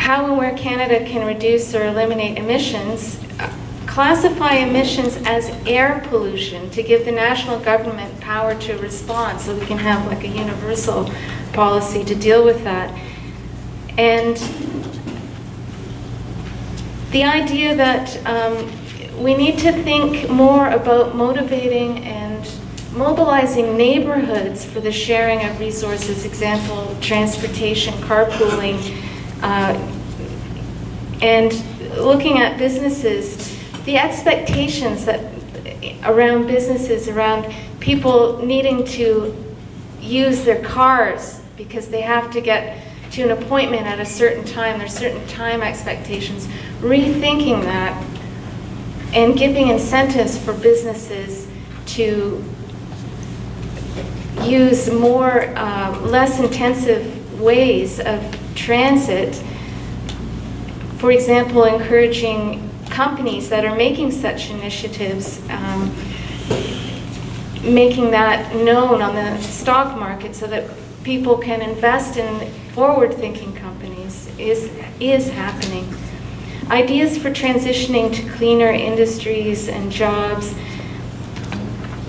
how and where Canada can reduce or eliminate emissions, classify emissions as air pollution to give the national government power to respond, so we can have like a universal policy to deal with that. And the idea that we need to think more about motivating and mobilizing neighborhoods for the sharing of resources, example, transportation, carpooling, and looking at businesses, the expectations that around businesses, around people needing to use their cars because they have to get to an appointment at a certain time, there's certain time expectations, rethinking that and giving incentives for businesses to use more, less intensive ways of transit. For example, encouraging companies that are making such initiatives, making that known on the stock market so that people can invest in forward-thinking companies is happening. Ideas for transitioning to cleaner industries and jobs.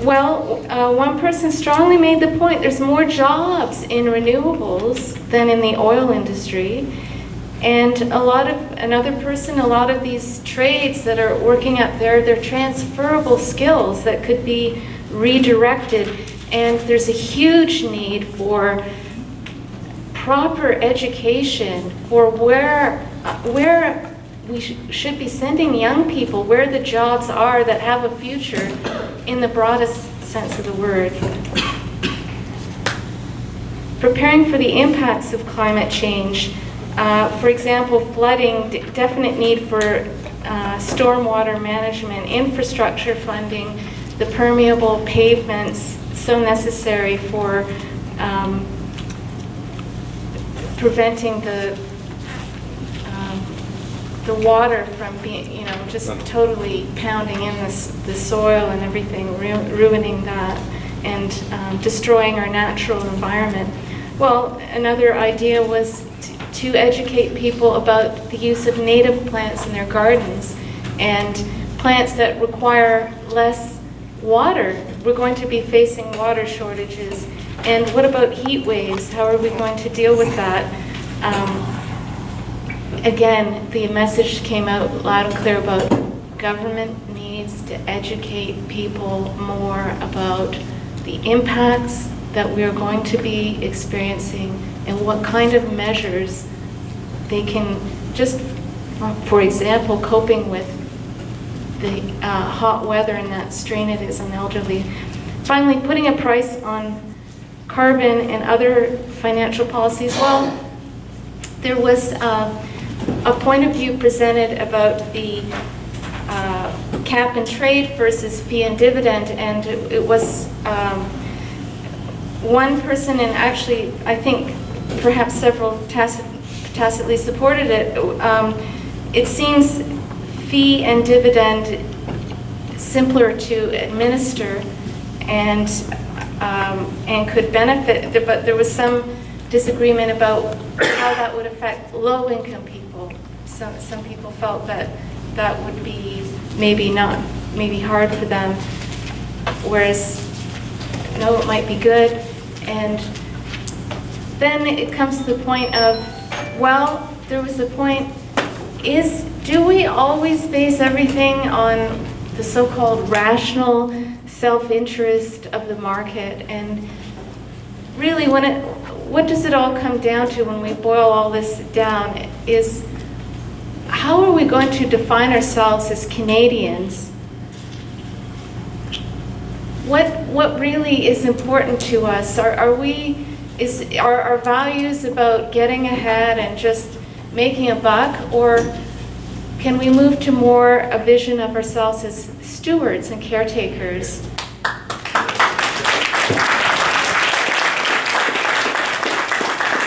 Well, one person strongly made the point there's more jobs in renewables than in the oil industry. And a lot of these trades that are working up there, they're transferable skills that could be redirected. And there's a huge need for proper education for where we should be sending young people, where the jobs are that have a future in the broadest sense of the word. Preparing for the impacts of climate change. For example, flooding, definite need for stormwater management, infrastructure funding, the permeable pavements, so necessary for preventing the water from being, just totally pounding in the soil and everything, ruining that, and destroying our natural environment. Well, another idea was to educate people about the use of native plants in their gardens and plants that require less water. We're going to be facing water shortages. And what about heat waves? How are we going to deal with that? Again, the message came out loud and clear about government needs to educate people more about the impacts that we are going to be experiencing and what kind of measures they can, just for example, coping with the hot weather and that strain it is on the elderly. Finally, putting a price on carbon and other financial policies. Well, there was a point of view presented about the cap and trade versus fee and dividend, and it was one person, and actually I think perhaps several tacitly supported it. It seems fee and dividend simpler to administer and could benefit, but there was some disagreement about how that would affect low-income people. Some people felt that that would be maybe hard for them, whereas no, it might be good. And then it comes to the point of, well, there was a point, do we always base everything on the so-called rational self-interest of the market? And really, what does it all come down to when we boil all this down is, how are we going to define ourselves as Canadians? What really is important to us? Are our values about getting ahead and just making a buck, or can we move to more a vision of ourselves as stewards and caretakers